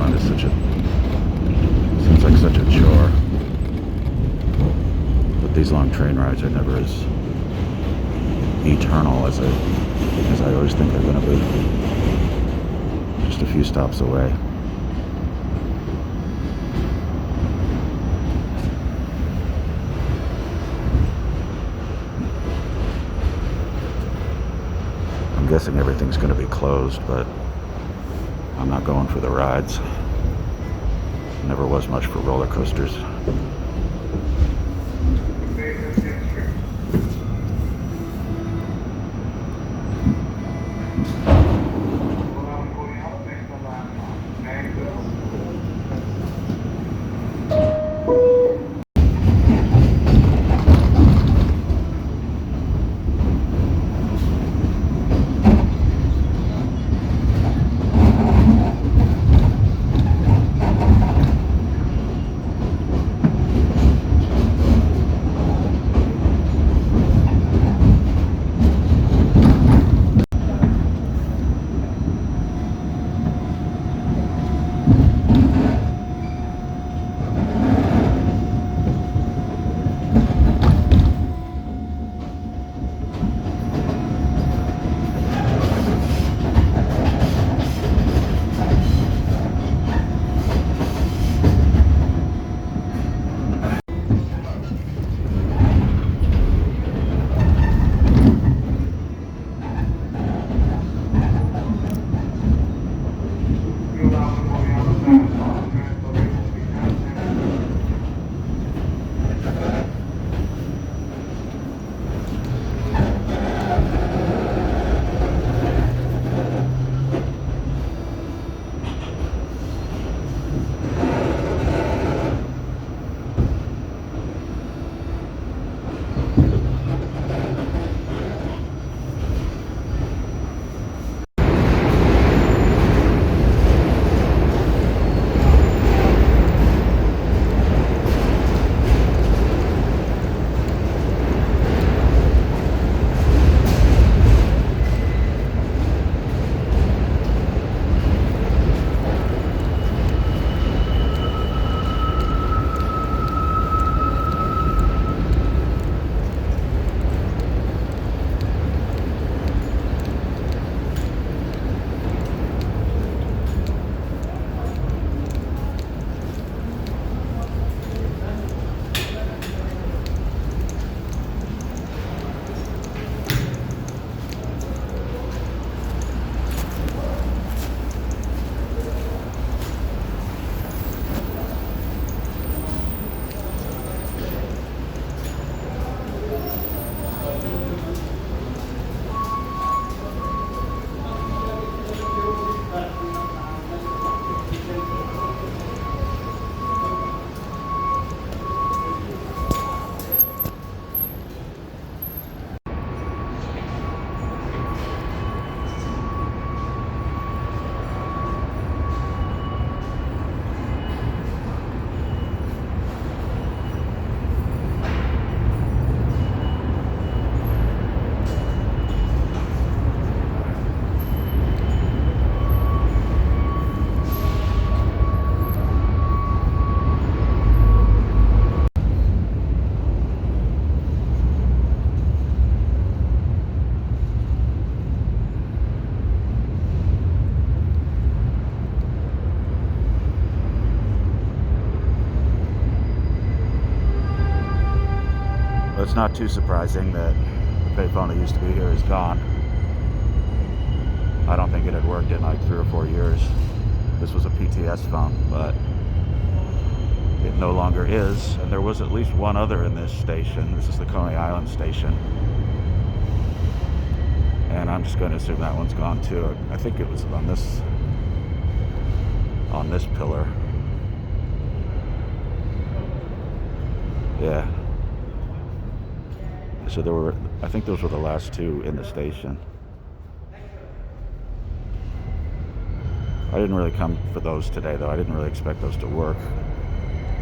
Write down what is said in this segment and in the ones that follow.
Island is seems like such a chore. But these long train rides are never as eternal as I always think they're going to be. Just a few stops away. I'm guessing everything's going to be closed, but I'm not going for the rides. Never was much for roller coasters. It's not too surprising that the payphone that used to be here is gone. I don't think it had worked in like 3 or 4 years. This was a PTS phone, but it no longer is. And there was at least one other in this station. This is the Coney Island station. And I'm just going to assume that one's gone too. I think it was on this pillar. Yeah. So I think those were the last two in the station. I didn't really come for those today, though. I didn't really expect those to work.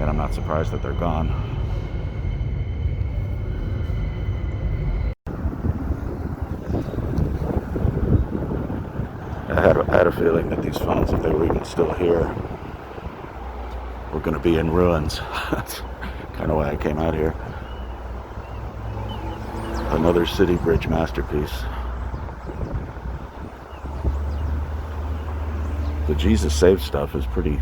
And I'm not surprised that they're gone. I had a feeling that these phones, if they were even still here, we're going to be in ruins. That's kind of why I came out here. Another CityBridge masterpiece. The Jesus Save stuff is pretty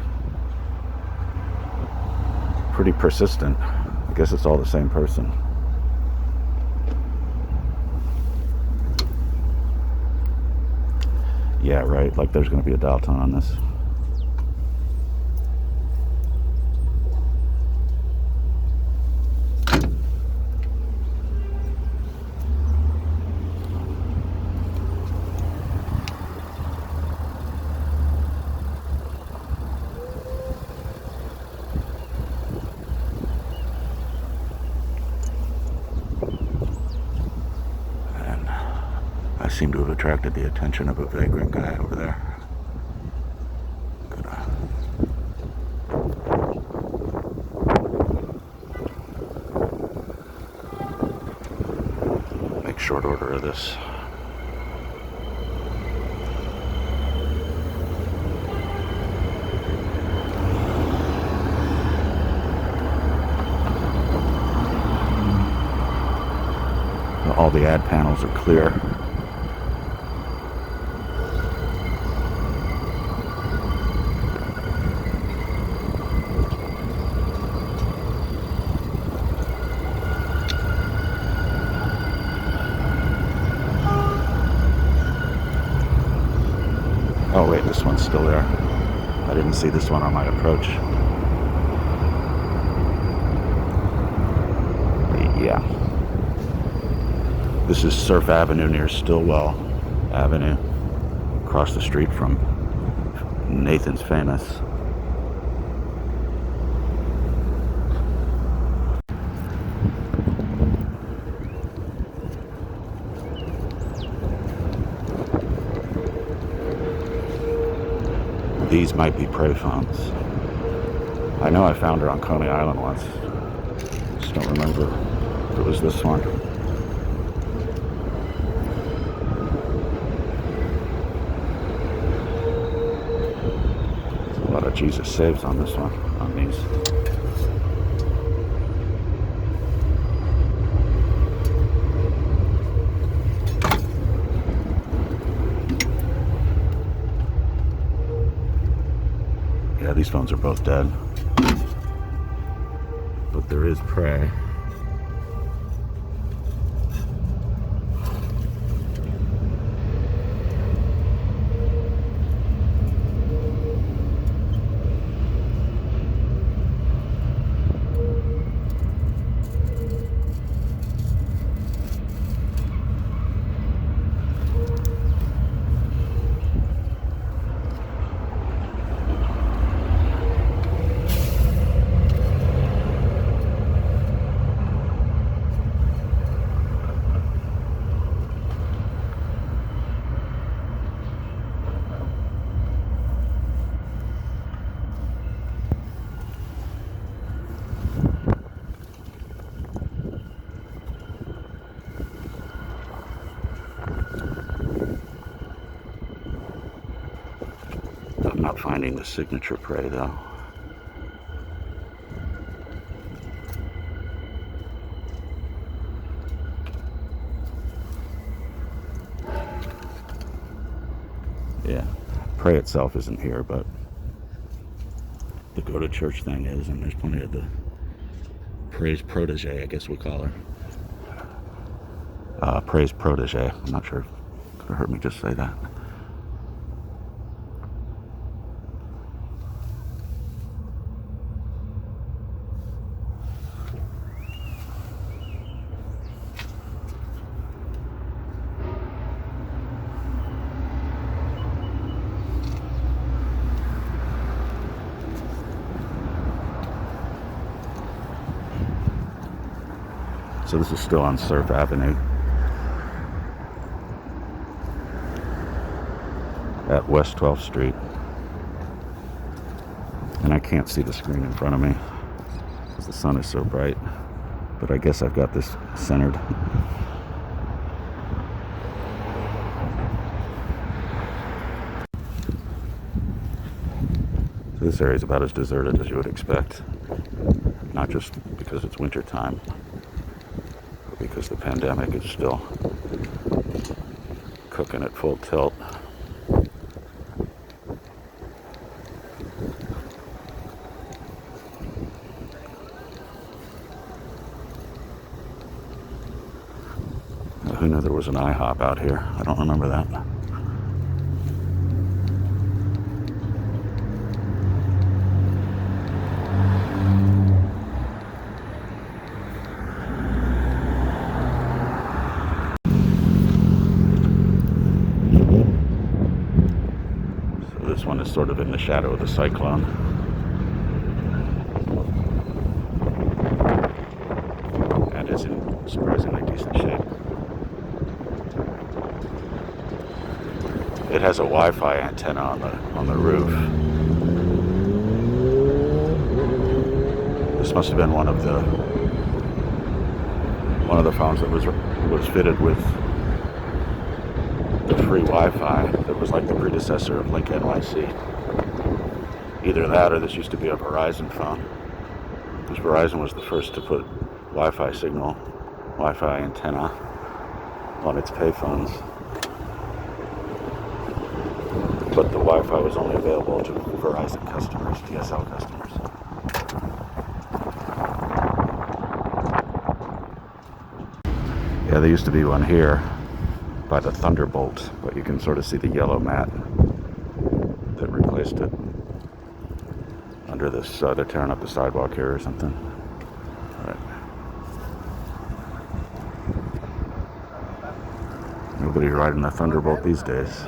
persistent. I guess it's all the same person. Yeah, right, like there's going to be a dial tone on this. I seem to have attracted the attention of a vagrant guy over there. Make short order of this. All the ad panels are clear. Oh wait, this one's still there. I didn't see this one on my approach. Yeah. This is Surf Avenue near Stillwell Avenue, across the street from Nathan's Famous. These might be Payphones. I know I found her on Coney Island once. Just don't remember if it was this one. There's a lot of Jesus Saves on this one, on these. Yeah, these phones are both dead. But there is Pray. I'm not finding the signature Pray though. Yeah, Pray itself isn't here, but the go to church thing is, and there's plenty of the Pray's protege, I guess we call her. Pray's protege. I'm not sure if you could have heard me just say that. So this is still on Surf Avenue at West 12th Street. And I can't see the screen in front of me because the sun is so bright. But I guess I've got this centered. So This area is about as deserted as you would expect. Not just because it's winter time, but because the pandemic is still cooking at full tilt. Who knew there was an IHOP out here? I don't remember that. So this one is sort of in the shadow of the cyclone. And is in surprisingly decent shape. It has a Wi-Fi antenna on the roof. This must have been one of the phones that was fitted with the free Wi-Fi that was like the predecessor of Link NYC. Either that or this used to be a Verizon phone, because Verizon was the first to put Wi-Fi antenna on its payphones. But the Wi-Fi was only available to Verizon customers, DSL customers. Yeah, there used to be one here by the Thunderbolt, but you can sort of see the yellow mat that replaced it under this. They're tearing up the sidewalk here or something. All right. Nobody's riding a Thunderbolt these days.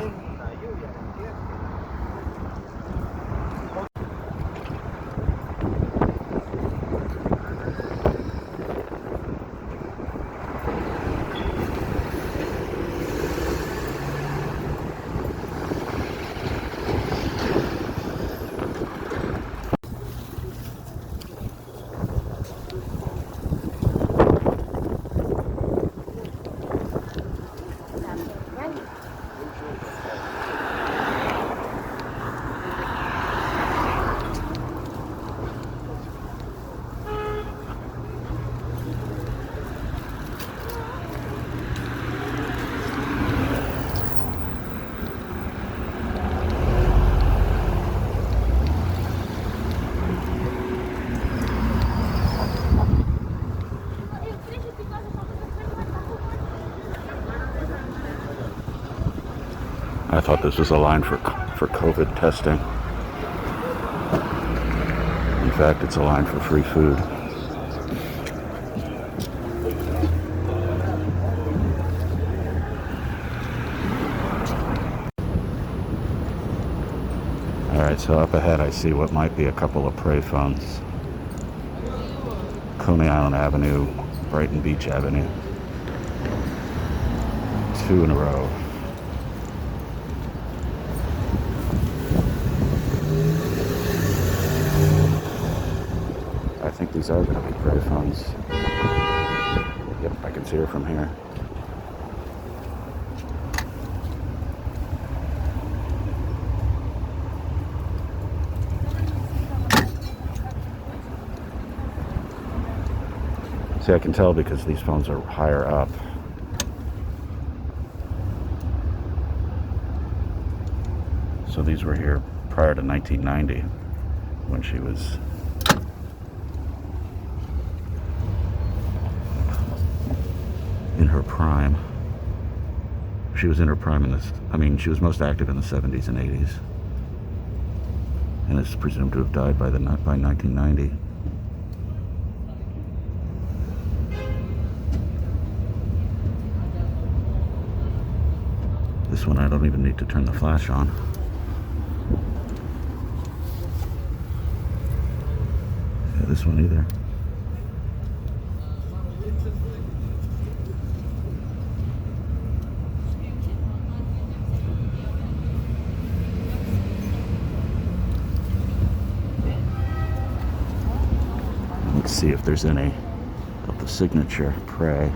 I thought this was a line for COVID testing. In fact, it's a line for free food. Alright, so up ahead I see what might be a couple of PRAYphones. Coney Island Avenue, Brighton Beach Avenue. 2 in a row. I think these are going to be PRAYphones. Yep, I can see her from here. See, I can tell because these phones are higher up. So these were here prior to 1990 when she was in her prime. She was in her prime in this, she was most active in the 70s and 80s. And is presumed to have died by 1990. This one I don't even need to turn the flash on. Yeah, this one either. Let's see if there's any of the signature Pray.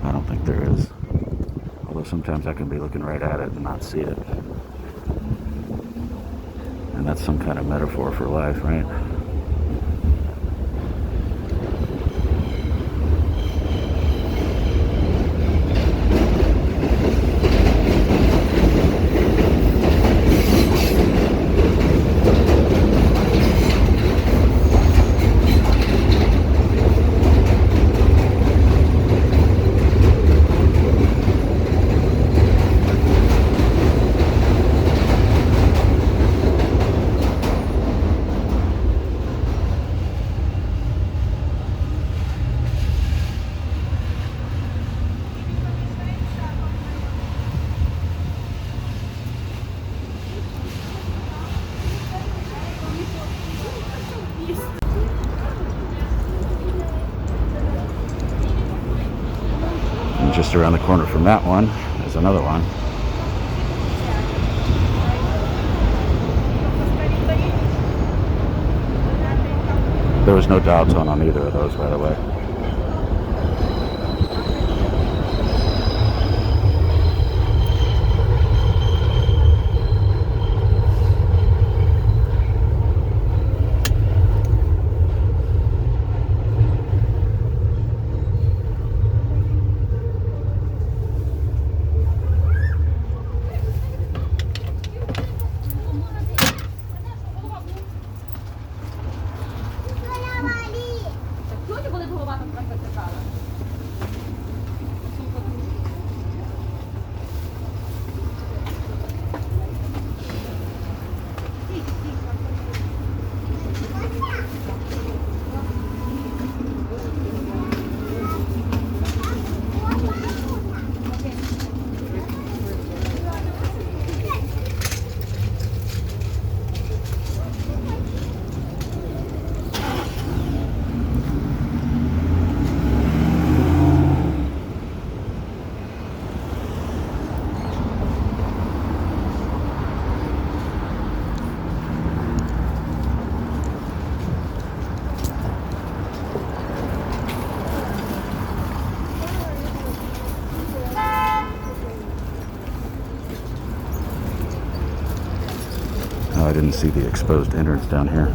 I don't think there is. Although sometimes I can be looking right at it and not see it. And that's some kind of metaphor for life, right? And just around the corner from that one is another one. There was no dial tone on either of those, by the way. I didn't see the exposed entrance down here.